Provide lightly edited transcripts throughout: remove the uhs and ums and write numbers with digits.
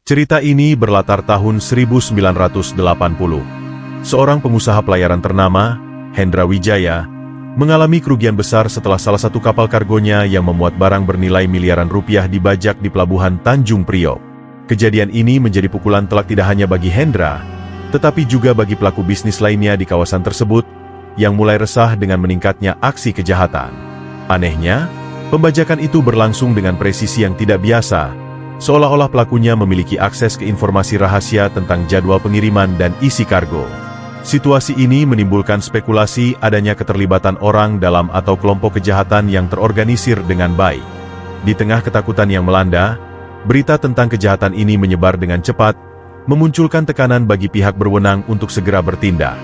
Cerita ini berlatar tahun 1980. Seorang pengusaha pelayaran ternama, Hendra Wijaya, mengalami kerugian besar setelah salah satu kapal kargonya yang memuat barang bernilai miliaran rupiah dibajak di pelabuhan Tanjung Priok. Kejadian ini menjadi pukulan telak tidak hanya bagi Hendra, tetapi juga bagi pelaku bisnis lainnya di kawasan tersebut, yang mulai resah dengan meningkatnya aksi kejahatan. Anehnya, pembajakan itu berlangsung dengan presisi yang tidak biasa, seolah-olah pelakunya memiliki akses ke informasi rahasia tentang jadwal pengiriman dan isi kargo. Situasi ini menimbulkan spekulasi adanya keterlibatan orang dalam atau kelompok kejahatan yang terorganisir dengan baik. Di tengah ketakutan yang melanda, berita tentang kejahatan ini menyebar dengan cepat, memunculkan tekanan bagi pihak berwenang untuk segera bertindak.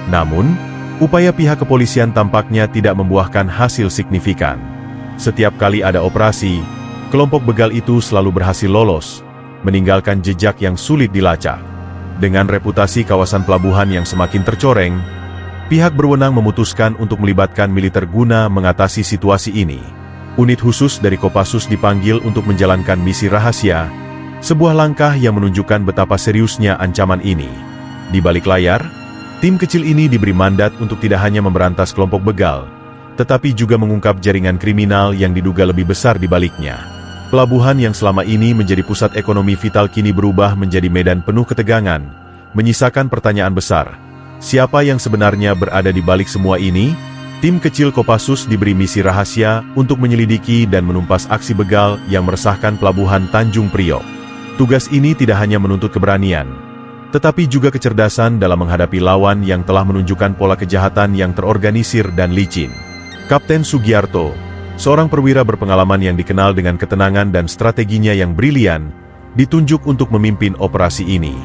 Namun, upaya pihak kepolisian tampaknya tidak membuahkan hasil signifikan. Setiap kali ada operasi, kelompok begal itu selalu berhasil lolos, meninggalkan jejak yang sulit dilacak. Dengan reputasi kawasan pelabuhan yang semakin tercoreng, pihak berwenang memutuskan untuk melibatkan militer guna mengatasi situasi ini. Unit khusus dari Kopassus dipanggil untuk menjalankan misi rahasia, sebuah langkah yang menunjukkan betapa seriusnya ancaman ini. Di balik layar, tim kecil ini diberi mandat untuk tidak hanya memberantas kelompok begal, tetapi juga mengungkap jaringan kriminal yang diduga lebih besar di baliknya. Pelabuhan yang selama ini menjadi pusat ekonomi vital kini berubah menjadi medan penuh ketegangan, menyisakan pertanyaan besar. Siapa yang sebenarnya berada di balik semua ini? Tim kecil Kopassus diberi misi rahasia untuk menyelidiki dan menumpas aksi begal yang meresahkan pelabuhan Tanjung Priok. Tugas ini tidak hanya menuntut keberanian, tetapi juga kecerdasan dalam menghadapi lawan yang telah menunjukkan pola kejahatan yang terorganisir dan licin. Kapten Sugiarto, seorang perwira berpengalaman yang dikenal dengan ketenangan dan strateginya yang brilian, ditunjuk untuk memimpin operasi ini.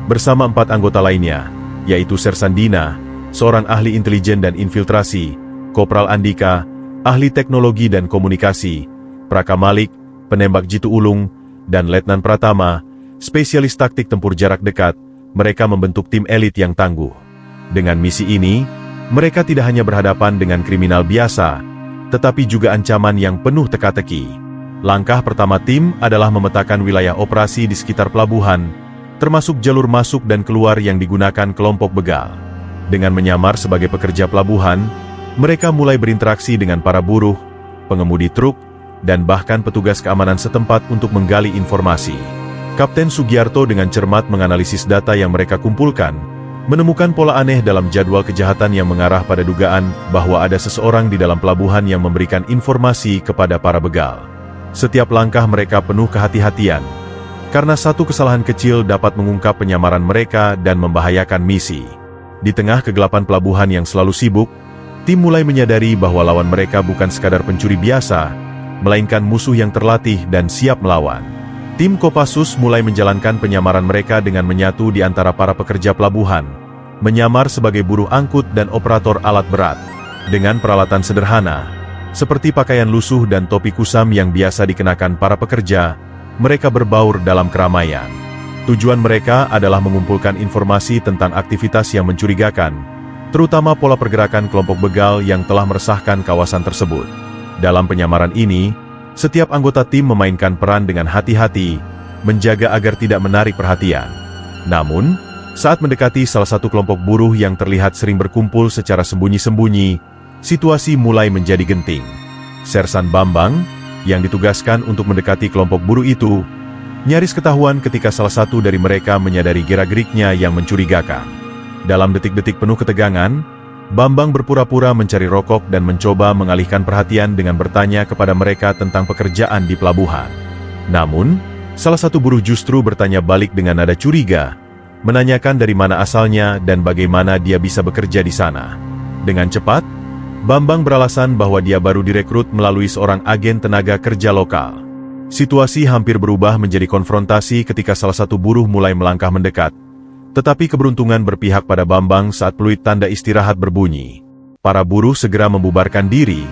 Bersama 4 anggota lainnya, yaitu Sersan Dina, seorang ahli intelijen dan infiltrasi, Kopral Andika, ahli teknologi dan komunikasi, Praka Malik, penembak jitu ulung, dan Letnan Pratama, spesialis taktik tempur jarak dekat. Mereka membentuk tim elit yang tangguh. Dengan misi ini, mereka tidak hanya berhadapan dengan kriminal biasa, tetapi juga ancaman yang penuh teka-teki. Langkah pertama tim adalah memetakan wilayah operasi di sekitar pelabuhan, termasuk jalur masuk dan keluar yang digunakan kelompok begal. Dengan menyamar sebagai pekerja pelabuhan, mereka mulai berinteraksi dengan para buruh, pengemudi truk, dan bahkan petugas keamanan setempat untuk menggali informasi. Kapten Sugiarto dengan cermat menganalisis data yang mereka kumpulkan, menemukan pola aneh dalam jadwal kejahatan yang mengarah pada dugaan bahwa ada seseorang di dalam pelabuhan yang memberikan informasi kepada para begal. Setiap langkah mereka penuh kehati-hatian, karena satu kesalahan kecil dapat mengungkap penyamaran mereka dan membahayakan misi. Di tengah kegelapan pelabuhan yang selalu sibuk, tim mulai menyadari bahwa lawan mereka bukan sekadar pencuri biasa, melainkan musuh yang terlatih dan siap melawan. Tim Kopassus mulai menjalankan penyamaran mereka dengan menyatu di antara para pekerja pelabuhan, menyamar sebagai buruh angkut dan operator alat berat. Dengan peralatan sederhana, seperti pakaian lusuh dan topi kusam yang biasa dikenakan para pekerja, mereka berbaur dalam keramaian. Tujuan mereka adalah mengumpulkan informasi tentang aktivitas yang mencurigakan, terutama pola pergerakan kelompok begal yang telah meresahkan kawasan tersebut. Dalam penyamaran ini, setiap anggota tim memainkan peran dengan hati-hati, menjaga agar tidak menarik perhatian. Namun, saat mendekati salah satu kelompok buruh yang terlihat sering berkumpul secara sembunyi-sembunyi, situasi mulai menjadi genting. Sersan Bambang, yang ditugaskan untuk mendekati kelompok buruh itu, nyaris ketahuan ketika salah satu dari mereka menyadari gerak-geriknya yang mencurigakan. Dalam detik-detik penuh ketegangan, Bambang berpura-pura mencari rokok dan mencoba mengalihkan perhatian dengan bertanya kepada mereka tentang pekerjaan di pelabuhan. Namun, salah satu buruh justru bertanya balik dengan nada curiga, menanyakan dari mana asalnya dan bagaimana dia bisa bekerja di sana. Dengan cepat, Bambang beralasan bahwa dia baru direkrut melalui seorang agen tenaga kerja lokal. Situasi hampir berubah menjadi konfrontasi ketika salah satu buruh mulai melangkah mendekat. Tetapi keberuntungan berpihak pada Bambang saat peluit tanda istirahat berbunyi. Para buruh segera membubarkan diri,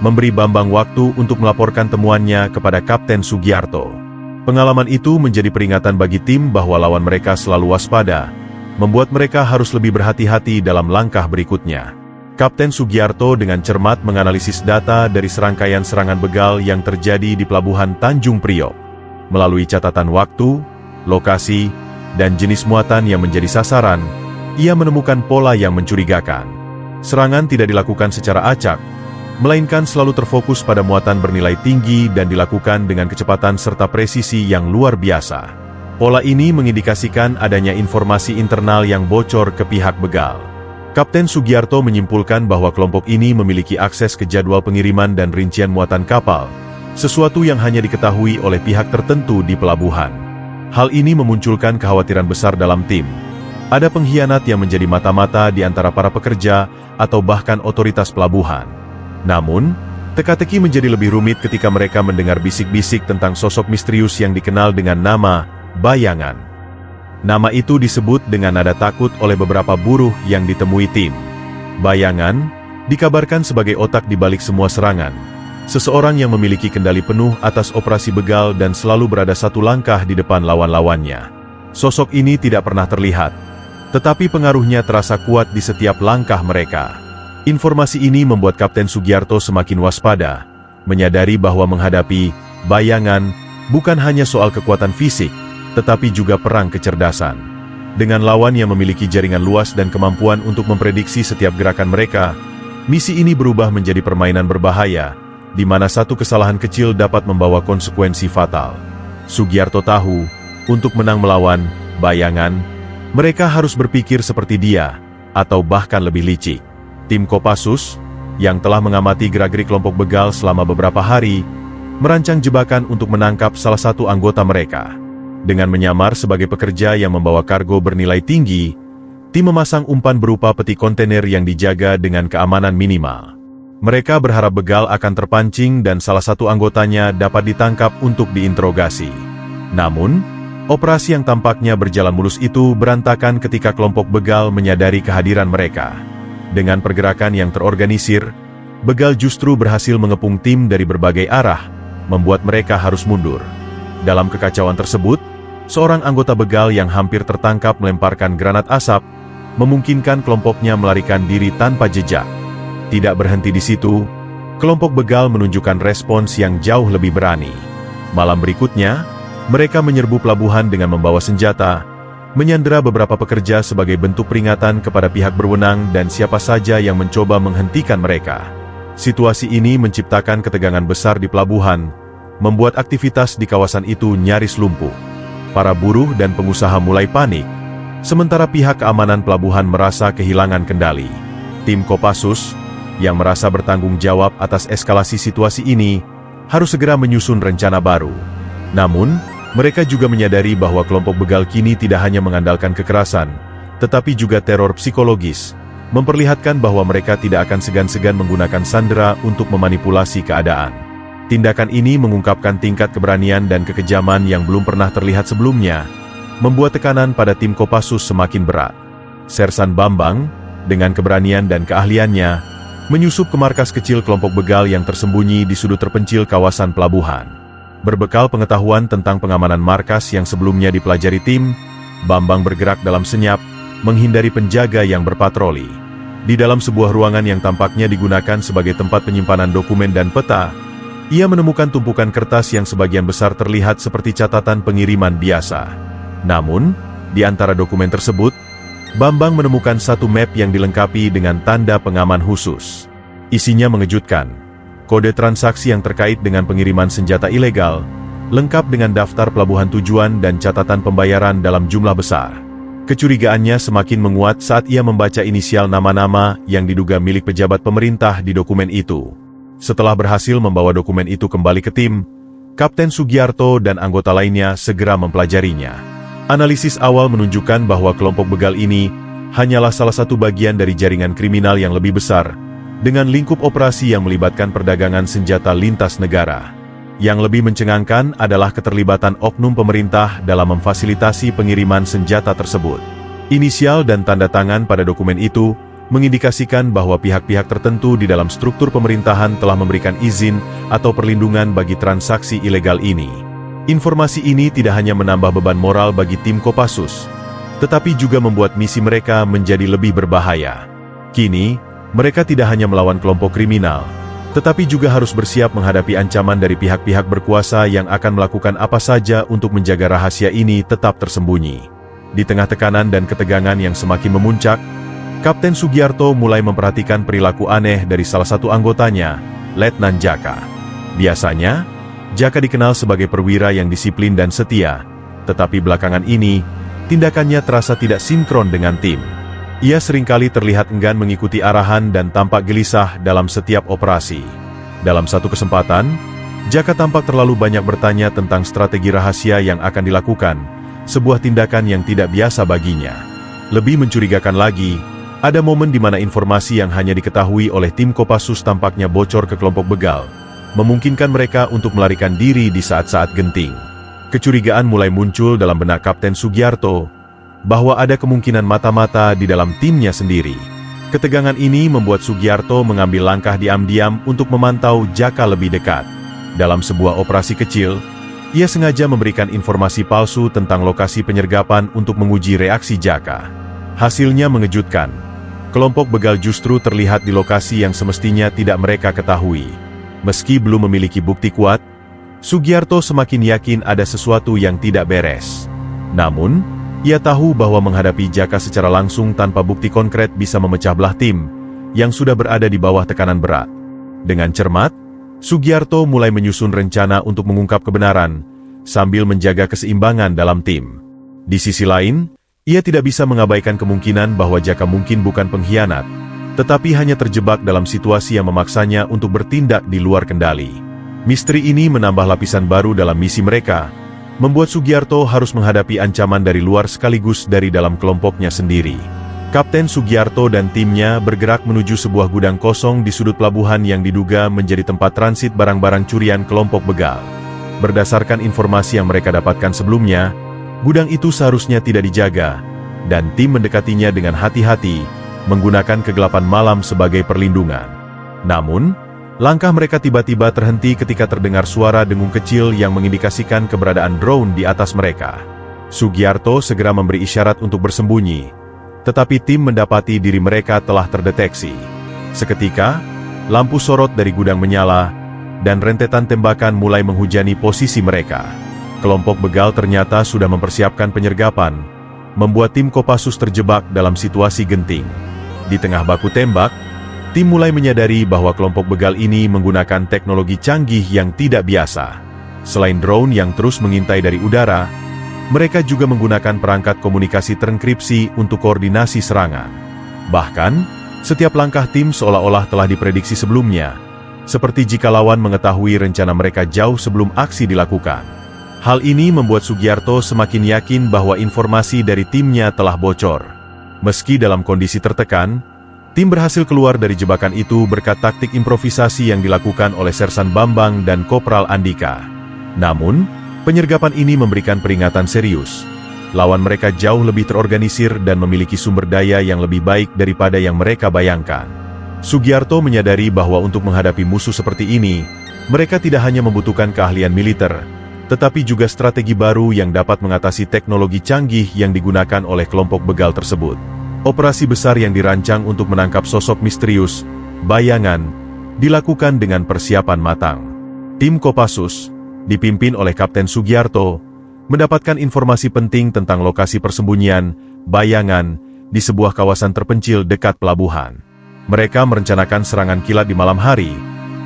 memberi Bambang waktu untuk melaporkan temuannya kepada Kapten Sugiarto. Pengalaman itu menjadi peringatan bagi tim bahwa lawan mereka selalu waspada, membuat mereka harus lebih berhati-hati dalam langkah berikutnya. Kapten Sugiarto dengan cermat menganalisis data dari serangkaian serangan begal yang terjadi di pelabuhan Tanjung Priok. Melalui catatan waktu, lokasi, dan jenis muatan yang menjadi sasaran, ia menemukan pola yang mencurigakan. Serangan tidak dilakukan secara acak, melainkan selalu terfokus pada muatan bernilai tinggi dan dilakukan dengan kecepatan serta presisi yang luar biasa. Pola ini mengindikasikan adanya informasi internal yang bocor ke pihak begal. Kapten Sugiarto menyimpulkan bahwa kelompok ini memiliki akses ke jadwal pengiriman dan rincian muatan kapal, sesuatu yang hanya diketahui oleh pihak tertentu di pelabuhan. Hal ini memunculkan kekhawatiran besar dalam tim. Ada pengkhianat yang menjadi mata-mata di antara para pekerja atau bahkan otoritas pelabuhan. Namun, teka-teki menjadi lebih rumit ketika mereka mendengar bisik-bisik tentang sosok misterius yang dikenal dengan nama Bayangan. Nama itu disebut dengan nada takut oleh beberapa buruh yang ditemui tim. Bayangan dikabarkan sebagai otak di balik semua serangan. Seseorang yang memiliki kendali penuh atas operasi begal dan selalu berada satu langkah di depan lawan-lawannya. Sosok ini tidak pernah terlihat, tetapi pengaruhnya terasa kuat di setiap langkah mereka. Informasi ini membuat Kapten Sugiarto semakin waspada, menyadari bahwa menghadapi Bayangan bukan hanya soal kekuatan fisik, tetapi juga perang kecerdasan. Dengan lawan yang memiliki jaringan luas dan kemampuan untuk memprediksi setiap gerakan mereka, misi ini berubah menjadi permainan berbahaya, di mana satu kesalahan kecil dapat membawa konsekuensi fatal. Sugiarto tahu, untuk menang melawan Bayangan, mereka harus berpikir seperti dia, atau bahkan lebih licik. Tim Kopassus, yang telah mengamati gerak-gerik kelompok begal selama beberapa hari, merancang jebakan untuk menangkap salah satu anggota mereka. Dengan menyamar sebagai pekerja yang membawa kargo bernilai tinggi, tim memasang umpan berupa peti kontainer yang dijaga dengan keamanan minimal. Mereka berharap begal akan terpancing dan salah satu anggotanya dapat ditangkap untuk diinterogasi. Namun, operasi yang tampaknya berjalan mulus itu berantakan ketika kelompok begal menyadari kehadiran mereka. Dengan pergerakan yang terorganisir, begal justru berhasil mengepung tim dari berbagai arah, membuat mereka harus mundur. Dalam kekacauan tersebut, seorang anggota begal yang hampir tertangkap melemparkan granat asap, memungkinkan kelompoknya melarikan diri tanpa jejak. Tidak berhenti di situ, kelompok begal menunjukkan respons yang jauh lebih berani. Malam berikutnya, mereka menyerbu pelabuhan dengan membawa senjata, menyandera beberapa pekerja sebagai bentuk peringatan kepada pihak berwenang dan siapa saja yang mencoba menghentikan mereka. Situasi ini menciptakan ketegangan besar di pelabuhan, membuat aktivitas di kawasan itu nyaris lumpuh. Para buruh dan pengusaha mulai panik, sementara pihak keamanan pelabuhan merasa kehilangan kendali. Tim Kopassus, yang merasa bertanggung jawab atas eskalasi situasi ini, harus segera menyusun rencana baru. Namun, mereka juga menyadari bahwa kelompok begal kini tidak hanya mengandalkan kekerasan, tetapi juga teror psikologis, memperlihatkan bahwa mereka tidak akan segan-segan menggunakan sandera untuk memanipulasi keadaan. Tindakan ini mengungkapkan tingkat keberanian dan kekejaman yang belum pernah terlihat sebelumnya, membuat tekanan pada tim Kopassus semakin berat. Sersan Bambang, dengan keberanian dan keahliannya, menyusup ke markas kecil kelompok begal yang tersembunyi di sudut terpencil kawasan pelabuhan. Berbekal pengetahuan tentang pengamanan markas yang sebelumnya dipelajari tim, Bambang bergerak dalam senyap, menghindari penjaga yang berpatroli. Di dalam sebuah ruangan yang tampaknya digunakan sebagai tempat penyimpanan dokumen dan peta, ia menemukan tumpukan kertas yang sebagian besar terlihat seperti catatan pengiriman biasa. Namun, di antara dokumen tersebut, Bambang menemukan satu map yang dilengkapi dengan tanda pengaman khusus. Isinya mengejutkan. Kode transaksi yang terkait dengan pengiriman senjata ilegal, lengkap dengan daftar pelabuhan tujuan dan catatan pembayaran dalam jumlah besar. Kecurigaannya semakin menguat saat ia membaca inisial nama-nama yang diduga milik pejabat pemerintah di dokumen itu. Setelah berhasil membawa dokumen itu kembali ke tim, Kapten Sugiarto dan anggota lainnya segera mempelajarinya. Analisis awal menunjukkan bahwa kelompok begal ini hanyalah salah satu bagian dari jaringan kriminal yang lebih besar, dengan lingkup operasi yang melibatkan perdagangan senjata lintas negara. Yang lebih mencengangkan adalah keterlibatan oknum pemerintah dalam memfasilitasi pengiriman senjata tersebut. Inisial dan tanda tangan pada dokumen itu mengindikasikan bahwa pihak-pihak tertentu di dalam struktur pemerintahan telah memberikan izin atau perlindungan bagi transaksi ilegal ini. Informasi ini tidak hanya menambah beban moral bagi tim Kopassus, tetapi juga membuat misi mereka menjadi lebih berbahaya. Kini, mereka tidak hanya melawan kelompok kriminal, tetapi juga harus bersiap menghadapi ancaman dari pihak-pihak berkuasa yang akan melakukan apa saja untuk menjaga rahasia ini tetap tersembunyi. Di tengah tekanan dan ketegangan yang semakin memuncak, Kapten Sugiarto mulai memperhatikan perilaku aneh dari salah satu anggotanya, Letnan Jaka. Biasanya, Jaka dikenal sebagai perwira yang disiplin dan setia, tetapi belakangan ini, tindakannya terasa tidak sinkron dengan tim. Ia seringkali terlihat enggan mengikuti arahan dan tampak gelisah dalam setiap operasi. Dalam satu kesempatan, Jaka tampak terlalu banyak bertanya tentang strategi rahasia yang akan dilakukan, sebuah tindakan yang tidak biasa baginya. Lebih mencurigakan lagi, ada momen di mana informasi yang hanya diketahui oleh tim Kopassus tampaknya bocor ke kelompok begal, memungkinkan mereka untuk melarikan diri di saat-saat genting. Kecurigaan mulai muncul dalam benak Kapten Sugiarto, bahwa ada kemungkinan mata-mata di dalam timnya sendiri. Ketegangan ini membuat Sugiarto mengambil langkah diam-diam untuk memantau Jaka lebih dekat. Dalam sebuah operasi kecil, ia sengaja memberikan informasi palsu tentang lokasi penyergapan untuk menguji reaksi Jaka. Hasilnya mengejutkan. Kelompok begal justru terlihat di lokasi yang semestinya tidak mereka ketahui. Meski belum memiliki bukti kuat, Sugiarto semakin yakin ada sesuatu yang tidak beres. Namun, ia tahu bahwa menghadapi Jaka secara langsung tanpa bukti konkret bisa memecah belah tim yang sudah berada di bawah tekanan berat. Dengan cermat, Sugiarto mulai menyusun rencana untuk mengungkap kebenaran sambil menjaga keseimbangan dalam tim. Di sisi lain, ia tidak bisa mengabaikan kemungkinan bahwa Jaka mungkin bukan pengkhianat, tetapi hanya terjebak dalam situasi yang memaksanya untuk bertindak di luar kendali. Misteri ini menambah lapisan baru dalam misi mereka, membuat Sugiarto harus menghadapi ancaman dari luar sekaligus dari dalam kelompoknya sendiri. Kapten Sugiarto dan timnya bergerak menuju sebuah gudang kosong di sudut pelabuhan yang diduga menjadi tempat transit barang-barang curian kelompok begal. Berdasarkan informasi yang mereka dapatkan sebelumnya, gudang itu seharusnya tidak dijaga, dan tim mendekatinya dengan hati-hati, menggunakan kegelapan malam sebagai perlindungan. Namun, langkah mereka tiba-tiba terhenti ketika terdengar suara dengung kecil yang mengindikasikan keberadaan drone di atas mereka. Sugiarto segera memberi isyarat untuk bersembunyi, tetapi tim mendapati diri mereka telah terdeteksi. Seketika, lampu sorot dari gudang menyala, dan rentetan tembakan mulai menghujani posisi mereka. Kelompok begal ternyata sudah mempersiapkan penyergapan, membuat tim Kopassus terjebak dalam situasi genting. Di tengah baku tembak, tim mulai menyadari bahwa kelompok begal ini menggunakan teknologi canggih yang tidak biasa. Selain drone yang terus mengintai dari udara, mereka juga menggunakan perangkat komunikasi terenkripsi untuk koordinasi serangan. Bahkan, setiap langkah tim seolah-olah telah diprediksi sebelumnya, seperti jika lawan mengetahui rencana mereka jauh sebelum aksi dilakukan. Hal ini membuat Sugiarto semakin yakin bahwa informasi dari timnya telah bocor. Meski dalam kondisi tertekan, tim berhasil keluar dari jebakan itu berkat taktik improvisasi yang dilakukan oleh Sersan Bambang dan Kopral Andika. Namun, penyergapan ini memberikan peringatan serius. Lawan mereka jauh lebih terorganisir dan memiliki sumber daya yang lebih baik daripada yang mereka bayangkan. Sugiarto menyadari bahwa untuk menghadapi musuh seperti ini, mereka tidak hanya membutuhkan keahlian militer, tetapi juga strategi baru yang dapat mengatasi teknologi canggih yang digunakan oleh kelompok begal tersebut. Operasi besar yang dirancang untuk menangkap sosok misterius, Bayangan, dilakukan dengan persiapan matang. Tim Kopassus, dipimpin oleh Kapten Sugiarto, mendapatkan informasi penting tentang lokasi persembunyian Bayangan di sebuah kawasan terpencil dekat pelabuhan. Mereka merencanakan serangan kilat di malam hari,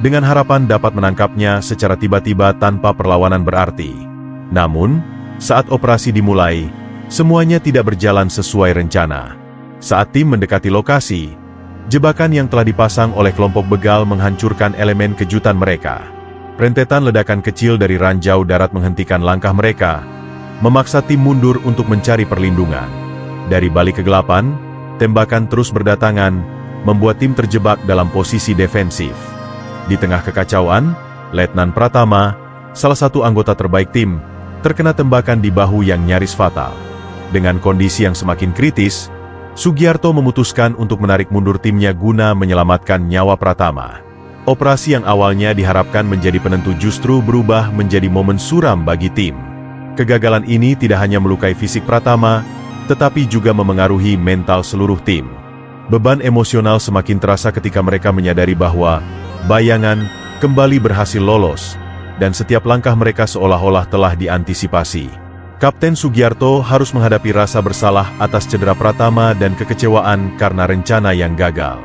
dengan harapan dapat menangkapnya secara tiba-tiba tanpa perlawanan berarti. Namun, saat operasi dimulai, semuanya tidak berjalan sesuai rencana. Saat tim mendekati lokasi, jebakan yang telah dipasang oleh kelompok begal menghancurkan elemen kejutan mereka. Rentetan ledakan kecil dari ranjau darat menghentikan langkah mereka, memaksa tim mundur untuk mencari perlindungan. Dari balik kegelapan, tembakan terus berdatangan, membuat tim terjebak dalam posisi defensif. Di tengah kekacauan, Letnan Pratama, salah satu anggota terbaik tim, terkena tembakan di bahu yang nyaris fatal. Dengan kondisi yang semakin kritis, Sugiarto memutuskan untuk menarik mundur timnya guna menyelamatkan nyawa Pratama. Operasi yang awalnya diharapkan menjadi penentu justru berubah menjadi momen suram bagi tim. Kegagalan ini tidak hanya melukai fisik Pratama, tetapi juga memengaruhi mental seluruh tim. Beban emosional semakin terasa ketika mereka menyadari bahwa Bayangan kembali berhasil lolos, dan setiap langkah mereka seolah-olah telah diantisipasi. Kapten Sugiarto harus menghadapi rasa bersalah atas cedera Pratama dan kekecewaan karena rencana yang gagal.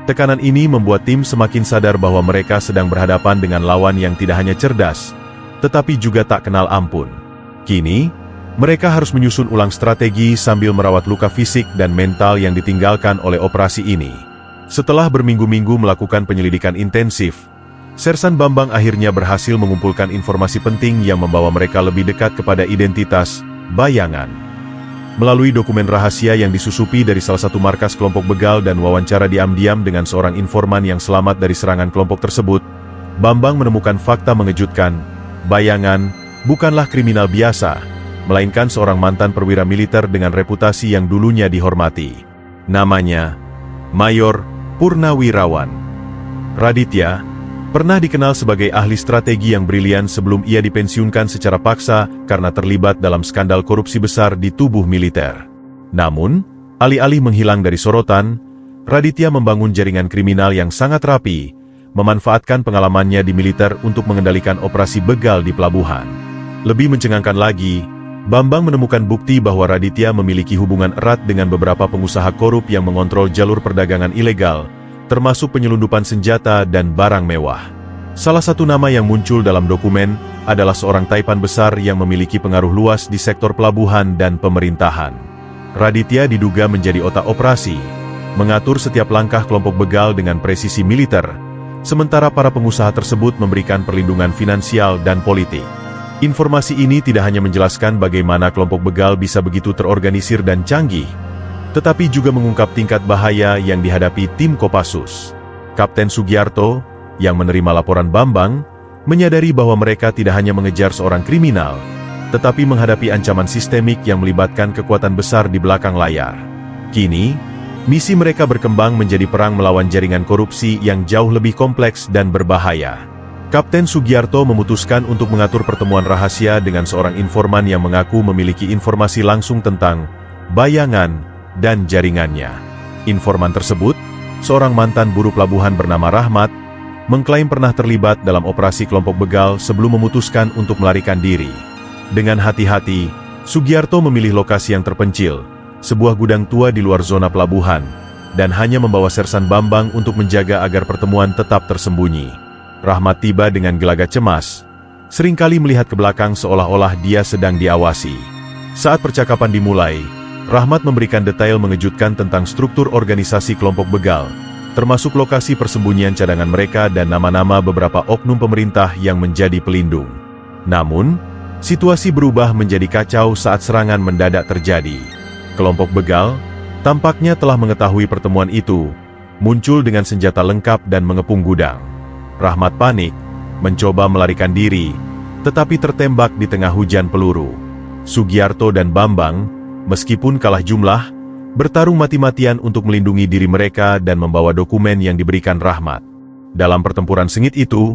Tekanan ini membuat tim semakin sadar bahwa mereka sedang berhadapan dengan lawan yang tidak hanya cerdas, tetapi juga tak kenal ampun. Kini, mereka harus menyusun ulang strategi sambil merawat luka fisik dan mental yang ditinggalkan oleh operasi ini. Setelah berminggu-minggu melakukan penyelidikan intensif, Sersan Bambang akhirnya berhasil mengumpulkan informasi penting yang membawa mereka lebih dekat kepada identitas Bayangan. Melalui dokumen rahasia yang disusupi dari salah satu markas kelompok begal dan wawancara diam-diam dengan seorang informan yang selamat dari serangan kelompok tersebut, Bambang menemukan fakta mengejutkan. Bayangan bukanlah kriminal biasa, melainkan seorang mantan perwira militer dengan reputasi yang dulunya dihormati. Namanya Mayor Purnawirawan. Raditya pernah dikenal sebagai ahli strategi yang brilian sebelum ia dipensiunkan secara paksa karena terlibat dalam skandal korupsi besar di tubuh militer. Namun, alih-alih menghilang dari sorotan, Raditya membangun jaringan kriminal yang sangat rapi, memanfaatkan pengalamannya di militer untuk mengendalikan operasi begal di pelabuhan. Lebih mencengangkan lagi, Bambang menemukan bukti bahwa Raditya memiliki hubungan erat dengan beberapa pengusaha korup yang mengontrol jalur perdagangan ilegal, termasuk penyelundupan senjata dan barang mewah. Salah satu nama yang muncul dalam dokumen adalah seorang taipan besar yang memiliki pengaruh luas di sektor pelabuhan dan pemerintahan. Raditya diduga menjadi otak operasi, mengatur setiap langkah kelompok begal dengan presisi militer, sementara para pengusaha tersebut memberikan perlindungan finansial dan politik. Informasi ini tidak hanya menjelaskan bagaimana kelompok begal bisa begitu terorganisir dan canggih, tetapi juga mengungkap tingkat bahaya yang dihadapi tim Kopassus. Kapten Sugiarto, yang menerima laporan Bambang, menyadari bahwa mereka tidak hanya mengejar seorang kriminal, tetapi menghadapi ancaman sistemik yang melibatkan kekuatan besar di belakang layar. Kini, misi mereka berkembang menjadi perang melawan jaringan korupsi yang jauh lebih kompleks dan berbahaya. Kapten Sugiarto memutuskan untuk mengatur pertemuan rahasia dengan seorang informan yang mengaku memiliki informasi langsung tentang Bayangan dan jaringannya. Informan tersebut, seorang mantan buruh pelabuhan bernama Rahmat, mengklaim pernah terlibat dalam operasi kelompok begal sebelum memutuskan untuk melarikan diri. Dengan hati-hati, Sugiarto memilih lokasi yang terpencil, sebuah gudang tua di luar zona pelabuhan, dan hanya membawa Sersan Bambang untuk menjaga agar pertemuan tetap tersembunyi. Rahmat tiba dengan gelagat cemas, seringkali melihat ke belakang seolah-olah dia sedang diawasi. Saat percakapan dimulai, Rahmat memberikan detail mengejutkan tentang struktur organisasi kelompok begal, termasuk lokasi persembunyian cadangan mereka dan nama-nama beberapa oknum pemerintah yang menjadi pelindung. Namun, situasi berubah menjadi kacau saat serangan mendadak terjadi. Kelompok begal tampaknya telah mengetahui pertemuan itu, muncul dengan senjata lengkap dan mengepung gudang. Rahmat panik, mencoba melarikan diri, tetapi tertembak di tengah hujan peluru. Sugiarto dan Bambang, meskipun kalah jumlah, bertarung mati-matian untuk melindungi diri mereka dan membawa dokumen yang diberikan Rahmat. Dalam pertempuran sengit itu,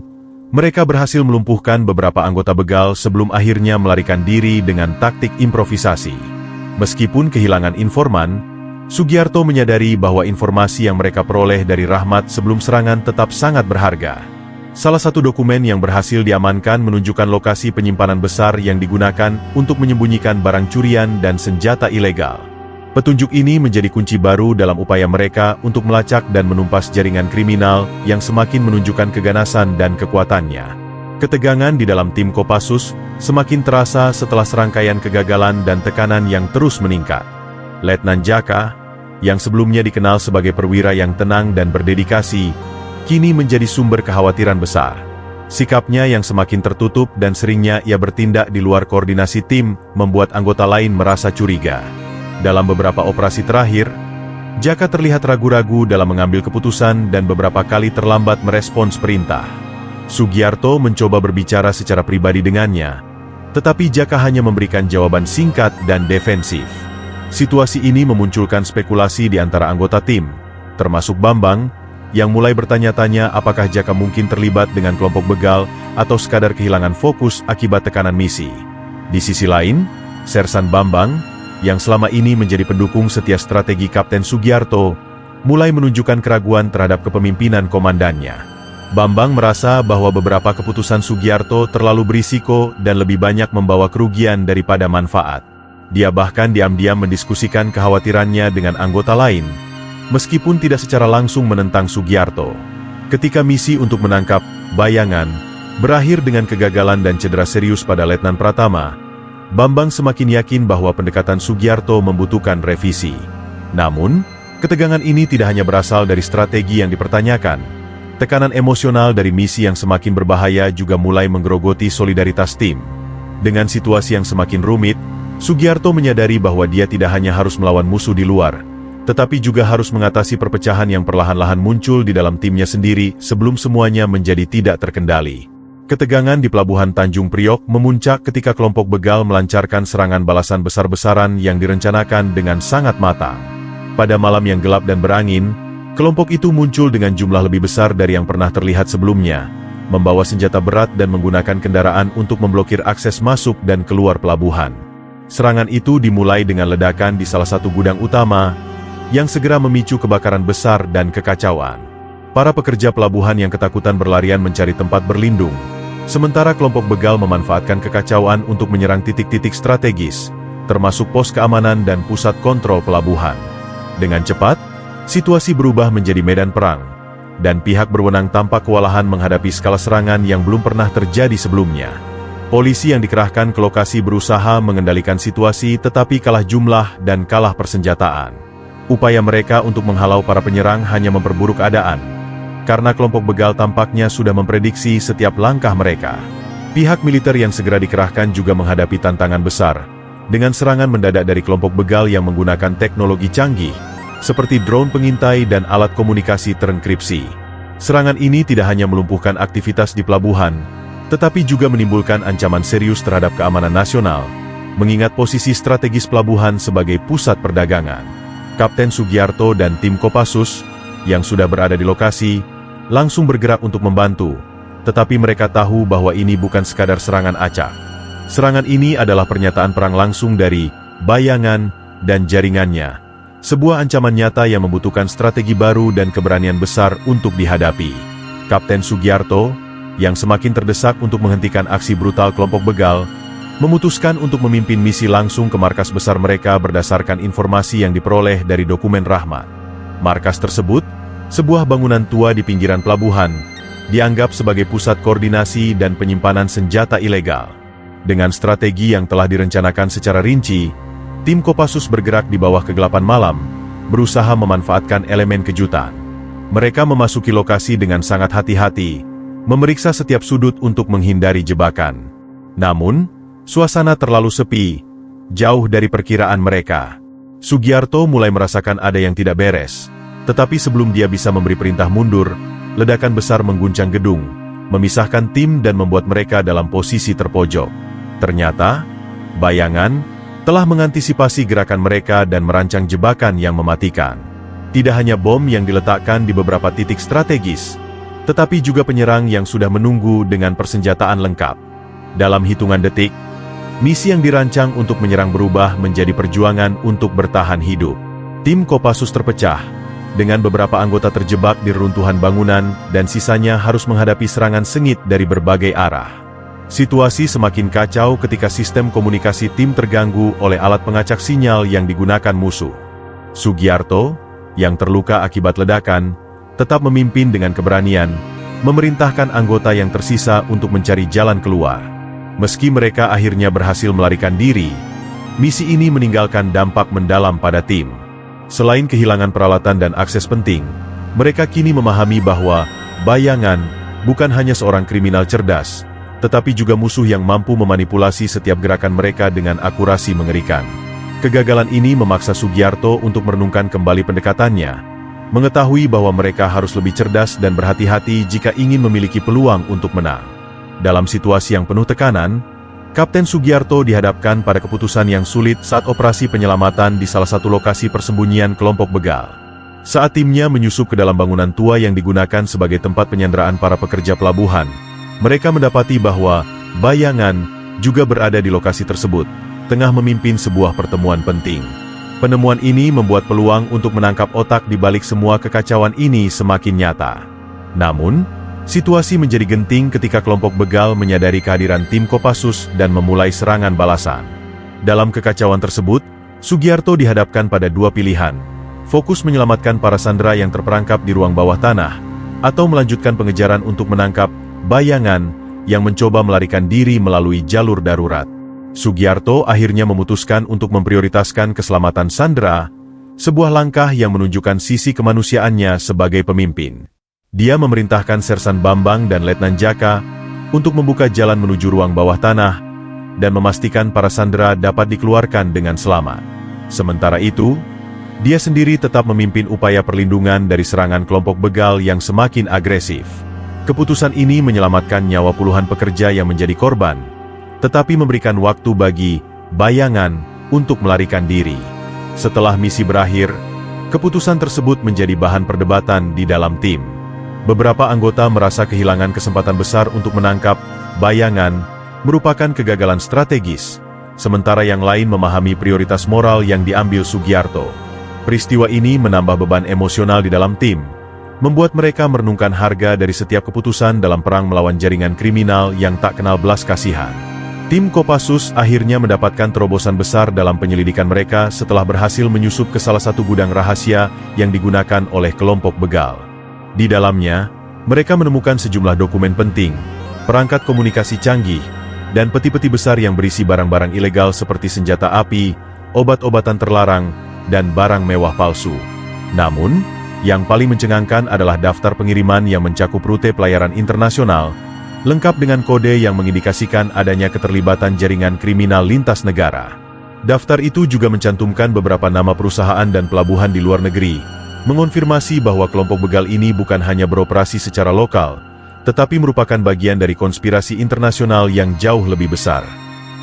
mereka berhasil melumpuhkan beberapa anggota begal sebelum akhirnya melarikan diri dengan taktik improvisasi. Meskipun kehilangan informan, Sugiarto menyadari bahwa informasi yang mereka peroleh dari Rahmat sebelum serangan tetap sangat berharga. Salah satu dokumen yang berhasil diamankan menunjukkan lokasi penyimpanan besar yang digunakan untuk menyembunyikan barang curian dan senjata ilegal. Petunjuk ini menjadi kunci baru dalam upaya mereka untuk melacak dan menumpas jaringan kriminal yang semakin menunjukkan keganasan dan kekuatannya. Ketegangan di dalam tim Kopassus semakin terasa setelah serangkaian kegagalan dan tekanan yang terus meningkat. Letnan Jaka, yang sebelumnya dikenal sebagai perwira yang tenang dan berdedikasi, kini menjadi sumber kekhawatiran besar. Sikapnya yang semakin tertutup dan seringnya ia bertindak di luar koordinasi tim membuat anggota lain merasa curiga. Dalam beberapa operasi terakhir, Jaka terlihat ragu-ragu dalam mengambil keputusan dan beberapa kali terlambat merespons perintah. Sugiarto mencoba berbicara secara pribadi dengannya, tetapi Jaka hanya memberikan jawaban singkat dan defensif. Situasi ini memunculkan spekulasi di antara anggota tim, termasuk Bambang, yang mulai bertanya-tanya apakah Jaka mungkin terlibat dengan kelompok begal atau sekadar kehilangan fokus akibat tekanan misi. Di sisi lain, Sersan Bambang, yang selama ini menjadi pendukung setia strategi Kapten Sugiarto, mulai menunjukkan keraguan terhadap kepemimpinan komandannya. Bambang merasa bahwa beberapa keputusan Sugiarto terlalu berisiko dan lebih banyak membawa kerugian daripada manfaat. Dia bahkan diam-diam mendiskusikan kekhawatirannya dengan anggota lain, meskipun tidak secara langsung menentang Sugiarto. Ketika misi untuk menangkap Bayangan berakhir dengan kegagalan dan cedera serius pada Letnan Pratama, Bambang semakin yakin bahwa pendekatan Sugiarto membutuhkan revisi. Namun, ketegangan ini tidak hanya berasal dari strategi yang dipertanyakan. Tekanan emosional dari misi yang semakin berbahaya juga mulai menggerogoti solidaritas tim. Dengan situasi yang semakin rumit, Sugiarto menyadari bahwa dia tidak hanya harus melawan musuh di luar, tetapi juga harus mengatasi perpecahan yang perlahan-lahan muncul di dalam timnya sendiri sebelum semuanya menjadi tidak terkendali. Ketegangan di pelabuhan Tanjung Priok memuncak ketika kelompok begal melancarkan serangan balasan besar-besaran yang direncanakan dengan sangat matang. Pada malam yang gelap dan berangin, kelompok itu muncul dengan jumlah lebih besar dari yang pernah terlihat sebelumnya, membawa senjata berat dan menggunakan kendaraan untuk memblokir akses masuk dan keluar pelabuhan. Serangan itu dimulai dengan ledakan di salah satu gudang utama, yang segera memicu kebakaran besar dan kekacauan. Para pekerja pelabuhan yang ketakutan berlarian mencari tempat berlindung, sementara kelompok begal memanfaatkan kekacauan untuk menyerang titik-titik strategis, termasuk pos keamanan dan pusat kontrol pelabuhan. Dengan cepat, situasi berubah menjadi medan perang, dan pihak berwenang tampak kewalahan menghadapi skala serangan yang belum pernah terjadi sebelumnya. Polisi yang dikerahkan ke lokasi berusaha mengendalikan situasi tetapi kalah jumlah dan kalah persenjataan. Upaya mereka untuk menghalau para penyerang hanya memperburuk keadaan, karena kelompok begal tampaknya sudah memprediksi setiap langkah mereka. Pihak militer yang segera dikerahkan juga menghadapi tantangan besar, dengan serangan mendadak dari kelompok begal yang menggunakan teknologi canggih, seperti drone pengintai dan alat komunikasi terenkripsi. Serangan ini tidak hanya melumpuhkan aktivitas di pelabuhan, tetapi juga menimbulkan ancaman serius terhadap keamanan nasional, mengingat posisi strategis pelabuhan sebagai pusat perdagangan. Kapten Sugiarto dan tim Kopassus, yang sudah berada di lokasi, langsung bergerak untuk membantu, tetapi mereka tahu bahwa ini bukan sekadar serangan acak. Serangan ini adalah pernyataan perang langsung dari Bayangan dan jaringannya. Sebuah ancaman nyata yang membutuhkan strategi baru dan keberanian besar untuk dihadapi. Kapten Sugiarto, yang semakin terdesak untuk menghentikan aksi brutal kelompok begal, memutuskan untuk memimpin misi langsung ke markas besar mereka berdasarkan informasi yang diperoleh dari dokumen Rahmat. Markas tersebut, sebuah bangunan tua di pinggiran pelabuhan, dianggap sebagai pusat koordinasi dan penyimpanan senjata ilegal. Dengan strategi yang telah direncanakan secara rinci, tim Kopassus bergerak di bawah kegelapan malam, berusaha memanfaatkan elemen kejutan. Mereka memasuki lokasi dengan sangat hati-hati, memeriksa setiap sudut untuk menghindari jebakan. Namun, suasana terlalu sepi, jauh dari perkiraan mereka. Sugiarto mulai merasakan ada yang tidak beres, tetapi sebelum dia bisa memberi perintah mundur, ledakan besar mengguncang gedung, memisahkan tim dan membuat mereka dalam posisi terpojok. Ternyata, Bayangan telah mengantisipasi gerakan mereka dan merancang jebakan yang mematikan. Tidak hanya bom yang diletakkan di beberapa titik strategis, tetapi juga penyerang yang sudah menunggu dengan persenjataan lengkap. Dalam hitungan detik, misi yang dirancang untuk menyerang berubah menjadi perjuangan untuk bertahan hidup. Tim Kopassus terpecah, dengan beberapa anggota terjebak di reruntuhan bangunan dan sisanya harus menghadapi serangan sengit dari berbagai arah. Situasi semakin kacau ketika sistem komunikasi tim terganggu oleh alat pengacak sinyal yang digunakan musuh. Sugiarto, yang terluka akibat ledakan, tetap memimpin dengan keberanian, memerintahkan anggota yang tersisa untuk mencari jalan keluar. Meski mereka akhirnya berhasil melarikan diri, misi ini meninggalkan dampak mendalam pada tim. Selain kehilangan peralatan dan akses penting, mereka kini memahami bahwa Bayangan bukan hanya seorang kriminal cerdas, tetapi juga musuh yang mampu memanipulasi setiap gerakan mereka dengan akurasi mengerikan. Kegagalan ini memaksa Sugiarto untuk merenungkan kembali pendekatannya, mengetahui bahwa mereka harus lebih cerdas dan berhati-hati jika ingin memiliki peluang untuk menang. Dalam situasi yang penuh tekanan, Kapten Sugiarto dihadapkan pada keputusan yang sulit saat operasi penyelamatan di salah satu lokasi persembunyian kelompok begal. Saat timnya menyusup ke dalam bangunan tua yang digunakan sebagai tempat penyanderaan para pekerja pelabuhan, mereka mendapati bahwa Bayangan juga berada di lokasi tersebut, tengah memimpin sebuah pertemuan penting. Penemuan ini membuat peluang untuk menangkap otak di balik semua kekacauan ini semakin nyata. Namun, Situasi menjadi genting ketika kelompok begal menyadari kehadiran tim Kopassus dan memulai serangan balasan. Dalam kekacauan tersebut, Sugiarto dihadapkan pada dua pilihan: fokus menyelamatkan para sandera yang terperangkap di ruang bawah tanah, atau melanjutkan pengejaran untuk menangkap Bayangan yang mencoba melarikan diri melalui jalur darurat. Sugiarto akhirnya memutuskan untuk memprioritaskan keselamatan sandera, sebuah langkah yang menunjukkan sisi kemanusiaannya sebagai pemimpin. Dia memerintahkan Sersan Bambang dan Letnan Jaka untuk membuka jalan menuju ruang bawah tanah dan memastikan para sandera dapat dikeluarkan dengan selamat. Sementara itu, dia sendiri tetap memimpin upaya perlindungan dari serangan kelompok begal yang semakin agresif. Keputusan ini menyelamatkan nyawa puluhan pekerja yang menjadi korban, tetapi memberikan waktu bagi Bayangan untuk melarikan diri. Setelah misi berakhir, keputusan tersebut menjadi bahan perdebatan di dalam tim. Beberapa anggota merasa kehilangan kesempatan besar untuk menangkap Bayangan merupakan kegagalan strategis, sementara yang lain memahami prioritas moral yang diambil Sugiarto. Peristiwa ini menambah beban emosional di dalam tim, membuat mereka merenungkan harga dari setiap keputusan dalam perang melawan jaringan kriminal yang tak kenal belas kasihan. Tim Kopassus akhirnya mendapatkan terobosan besar dalam penyelidikan mereka setelah berhasil menyusup ke salah satu gudang rahasia yang digunakan oleh kelompok begal. Di dalamnya, mereka menemukan sejumlah dokumen penting, perangkat komunikasi canggih, dan peti-peti besar yang berisi barang-barang ilegal seperti senjata api, obat-obatan terlarang, dan barang mewah palsu. Namun, yang paling mencengangkan adalah daftar pengiriman yang mencakup rute pelayaran internasional, lengkap dengan kode yang mengindikasikan adanya keterlibatan jaringan kriminal lintas negara. Daftar itu juga mencantumkan beberapa nama perusahaan dan pelabuhan di luar negeri, mengonfirmasi bahwa kelompok begal ini bukan hanya beroperasi secara lokal, tetapi merupakan bagian dari konspirasi internasional yang jauh lebih besar.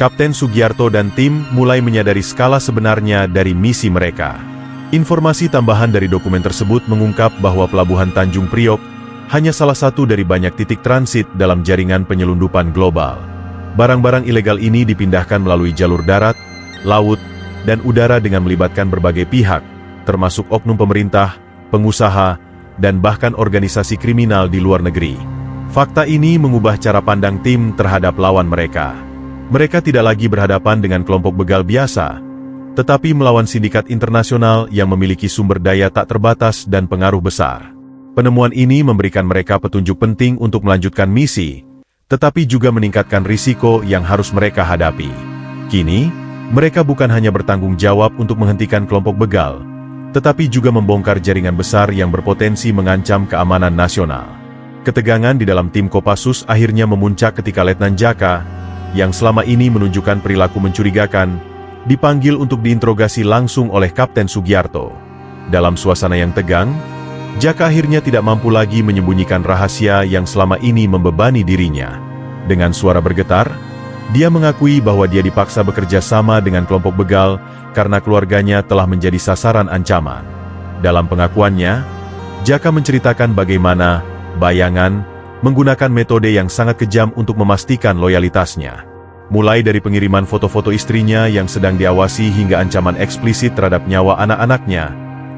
Kapten Sugiarto dan tim mulai menyadari skala sebenarnya dari misi mereka. Informasi tambahan dari dokumen tersebut mengungkap bahwa pelabuhan Tanjung Priok hanya salah satu dari banyak titik transit dalam jaringan penyelundupan global. Barang-barang ilegal ini dipindahkan melalui jalur darat, laut, dan udara dengan melibatkan berbagai pihak, termasuk oknum pemerintah, pengusaha, dan bahkan organisasi kriminal di luar negeri. Fakta ini mengubah cara pandang tim terhadap lawan mereka. Mereka tidak lagi berhadapan dengan kelompok begal biasa, tetapi melawan sindikat internasional yang memiliki sumber daya tak terbatas dan pengaruh besar. Penemuan ini memberikan mereka petunjuk penting untuk melanjutkan misi, tetapi juga meningkatkan risiko yang harus mereka hadapi. Kini, mereka bukan hanya bertanggung jawab untuk menghentikan kelompok begal, tetapi juga membongkar jaringan besar yang berpotensi mengancam keamanan nasional. Ketegangan di dalam tim Kopassus akhirnya memuncak ketika Letnan Jaka, yang selama ini menunjukkan perilaku mencurigakan, dipanggil untuk diinterogasi langsung oleh Kapten Sugiarto. Dalam suasana yang tegang, Jaka akhirnya tidak mampu lagi menyembunyikan rahasia yang selama ini membebani dirinya. Dengan suara bergetar, dia mengakui bahwa dia dipaksa bekerja sama dengan kelompok begal karena keluarganya telah menjadi sasaran ancaman. Dalam pengakuannya, Jaka menceritakan bagaimana Bayangan menggunakan metode yang sangat kejam untuk memastikan loyalitasnya. Mulai dari pengiriman foto-foto istrinya yang sedang diawasi hingga ancaman eksplisit terhadap nyawa anak-anaknya,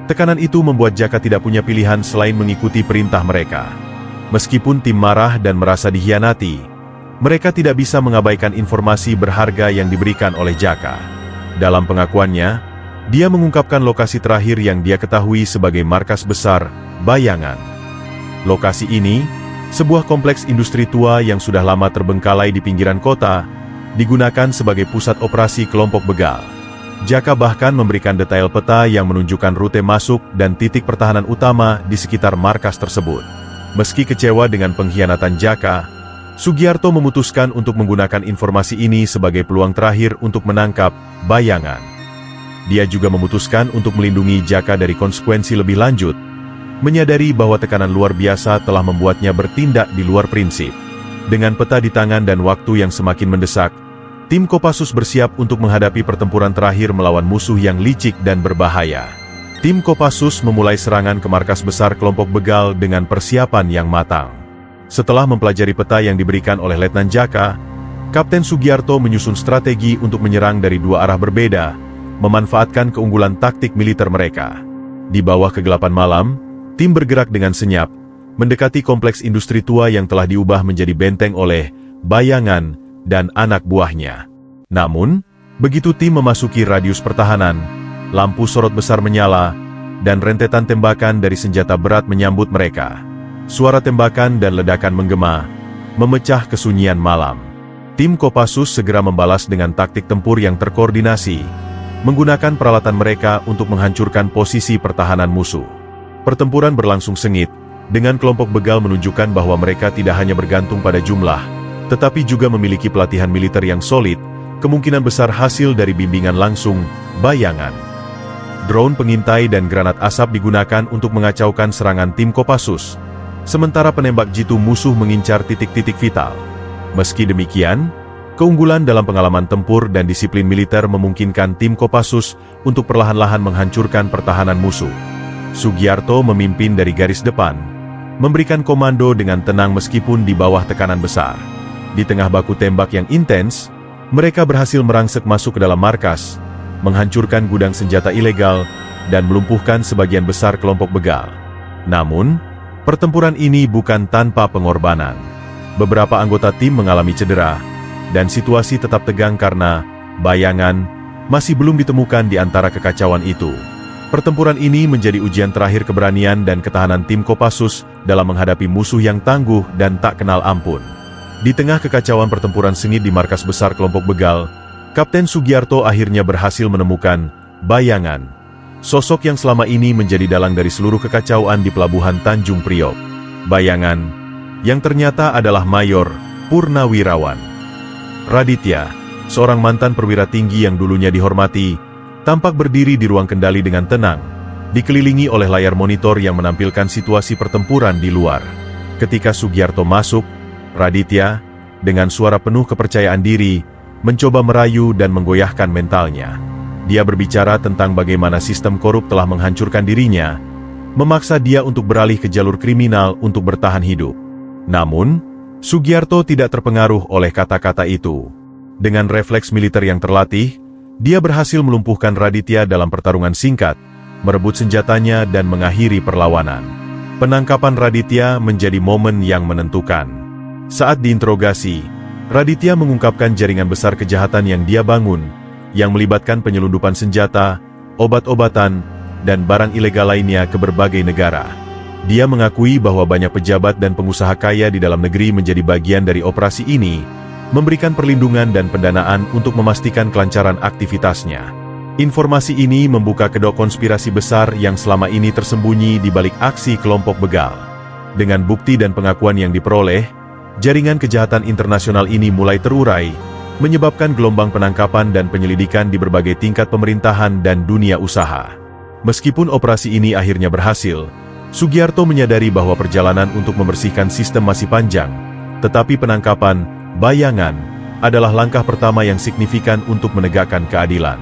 tekanan itu membuat Jaka tidak punya pilihan selain mengikuti perintah mereka. Meskipun tim marah dan merasa dikhianati, mereka tidak bisa mengabaikan informasi berharga yang diberikan oleh Jaka. Dalam pengakuannya, dia mengungkapkan lokasi terakhir yang dia ketahui sebagai markas besar Bayangan. Lokasi ini, sebuah kompleks industri tua yang sudah lama terbengkalai di pinggiran kota, digunakan sebagai pusat operasi kelompok begal. Jaka bahkan memberikan detail peta yang menunjukkan rute masuk dan titik pertahanan utama di sekitar markas tersebut. Meski kecewa dengan pengkhianatan Jaka, Sugiarto memutuskan untuk menggunakan informasi ini sebagai peluang terakhir untuk menangkap Bayangan. Dia juga memutuskan untuk melindungi Jaka dari konsekuensi lebih lanjut, menyadari bahwa tekanan luar biasa telah membuatnya bertindak di luar prinsip. Dengan peta di tangan dan waktu yang semakin mendesak, tim Kopassus bersiap untuk menghadapi pertempuran terakhir melawan musuh yang licik dan berbahaya. Tim Kopassus memulai serangan ke markas besar kelompok begal dengan persiapan yang matang. Setelah mempelajari peta yang diberikan oleh Letnan Jaka, Kapten Sugiarto menyusun strategi untuk menyerang dari dua arah berbeda, memanfaatkan keunggulan taktik militer mereka. Di bawah kegelapan malam, tim bergerak dengan senyap, mendekati kompleks industri tua yang telah diubah menjadi benteng oleh bayangan dan anak buahnya. Namun, begitu tim memasuki radius pertahanan, lampu sorot besar menyala, dan rentetan tembakan dari senjata berat menyambut mereka. Suara tembakan dan ledakan menggema, memecah kesunyian malam. Tim Kopassus segera membalas dengan taktik tempur yang terkoordinasi, menggunakan peralatan mereka untuk menghancurkan posisi pertahanan musuh. Pertempuran berlangsung sengit, dengan kelompok begal menunjukkan bahwa mereka tidak hanya bergantung pada jumlah, tetapi juga memiliki pelatihan militer yang solid, kemungkinan besar hasil dari bimbingan langsung, bayangan. Drone pengintai dan granat asap digunakan untuk mengacaukan serangan tim Kopassus, sementara penembak jitu musuh mengincar titik-titik vital. Meski demikian, keunggulan dalam pengalaman tempur dan disiplin militer memungkinkan tim Kopassus untuk perlahan-lahan menghancurkan pertahanan musuh. Sugiarto memimpin dari garis depan, memberikan komando dengan tenang meskipun di bawah tekanan besar. Di tengah baku tembak yang intens, mereka berhasil merangsek masuk ke dalam markas, menghancurkan gudang senjata ilegal, dan melumpuhkan sebagian besar kelompok begal. Namun, pertempuran ini bukan tanpa pengorbanan. Beberapa anggota tim mengalami cedera, dan situasi tetap tegang karena bayangan masih belum ditemukan di antara kekacauan itu. Pertempuran ini menjadi ujian terakhir keberanian dan ketahanan tim Kopassus dalam menghadapi musuh yang tangguh dan tak kenal ampun. Di tengah kekacauan pertempuran sengit di markas besar kelompok begal, Kapten Sugiarto akhirnya berhasil menemukan bayangan, sosok yang selama ini menjadi dalang dari seluruh kekacauan di pelabuhan Tanjung Priok. Bayangan, yang ternyata adalah Mayor Purnawirawan Raditya, seorang mantan perwira tinggi yang dulunya dihormati, tampak berdiri di ruang kendali dengan tenang, dikelilingi oleh layar monitor yang menampilkan situasi pertempuran di luar. Ketika Sugiarto masuk, Raditya, dengan suara penuh kepercayaan diri, mencoba merayu dan menggoyahkan mentalnya. Dia berbicara tentang bagaimana sistem korup telah menghancurkan dirinya, memaksa dia untuk beralih ke jalur kriminal untuk bertahan hidup. Namun, Sugiarto tidak terpengaruh oleh kata-kata itu. Dengan refleks militer yang terlatih, dia berhasil melumpuhkan Raditya dalam pertarungan singkat, merebut senjatanya dan mengakhiri perlawanan. Penangkapan Raditya menjadi momen yang menentukan. Saat diinterogasi, Raditya mengungkapkan jaringan besar kejahatan yang dia bangun, yang melibatkan penyelundupan senjata, obat-obatan, dan barang ilegal lainnya ke berbagai negara. Dia mengakui bahwa banyak pejabat dan pengusaha kaya di dalam negeri menjadi bagian dari operasi ini, memberikan perlindungan dan pendanaan untuk memastikan kelancaran aktivitasnya. Informasi ini membuka kedok konspirasi besar yang selama ini tersembunyi di balik aksi kelompok begal. Dengan bukti dan pengakuan yang diperoleh, jaringan kejahatan internasional ini mulai terurai, menyebabkan gelombang penangkapan dan penyelidikan di berbagai tingkat pemerintahan dan dunia usaha. Meskipun operasi ini akhirnya berhasil, Sugiarto menyadari bahwa perjalanan untuk membersihkan sistem masih panjang, tetapi penangkapan bayangan adalah langkah pertama yang signifikan untuk menegakkan keadilan.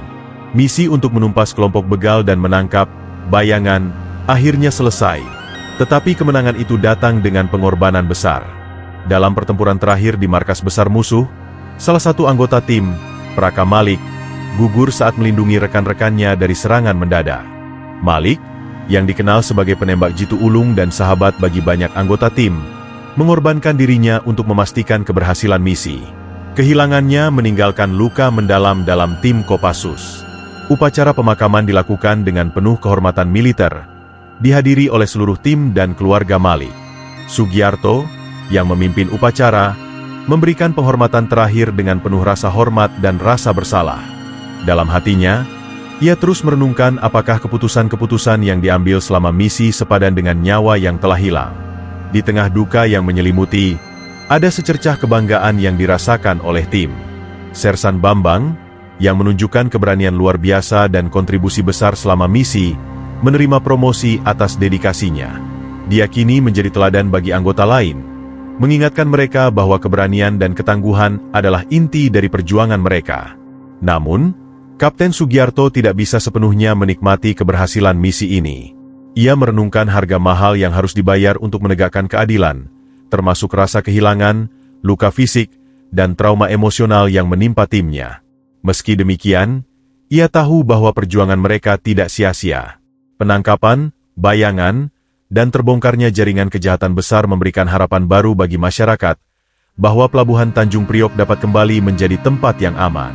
Misi untuk menumpas kelompok begal dan menangkap bayangan akhirnya selesai, tetapi kemenangan itu datang dengan pengorbanan besar. Dalam pertempuran terakhir di markas besar musuh, salah satu anggota tim, Praka Malik, gugur saat melindungi rekan-rekannya dari serangan mendadak. Malik, yang dikenal sebagai penembak jitu ulung dan sahabat bagi banyak anggota tim, mengorbankan dirinya untuk memastikan keberhasilan misi. Kehilangannya meninggalkan luka mendalam dalam tim Kopassus. Upacara pemakaman dilakukan dengan penuh kehormatan militer, dihadiri oleh seluruh tim dan keluarga Malik. Sugiarto, yang memimpin upacara, memberikan penghormatan terakhir dengan penuh rasa hormat dan rasa bersalah. Dalam hatinya, ia terus merenungkan apakah keputusan-keputusan yang diambil selama misi sepadan dengan nyawa yang telah hilang. Di tengah duka yang menyelimuti, ada secercah kebanggaan yang dirasakan oleh tim. Sersan Bambang, yang menunjukkan keberanian luar biasa dan kontribusi besar selama misi, menerima promosi atas dedikasinya. Dia kini menjadi teladan bagi anggota lain, mengingatkan mereka bahwa keberanian dan ketangguhan adalah inti dari perjuangan mereka. Namun, Kapten Sugiarto tidak bisa sepenuhnya menikmati keberhasilan misi ini. Ia merenungkan harga mahal yang harus dibayar untuk menegakkan keadilan, termasuk rasa kehilangan, luka fisik, dan trauma emosional yang menimpa timnya. Meski demikian, ia tahu bahwa perjuangan mereka tidak sia-sia. Penangkapan bayangan dan terbongkarnya jaringan kejahatan besar memberikan harapan baru bagi masyarakat bahwa pelabuhan Tanjung Priok dapat kembali menjadi tempat yang aman.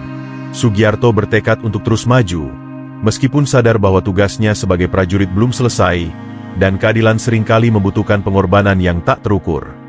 Sugiarto bertekad untuk terus maju, meskipun sadar bahwa tugasnya sebagai prajurit belum selesai, dan keadilan seringkali membutuhkan pengorbanan yang tak terukur.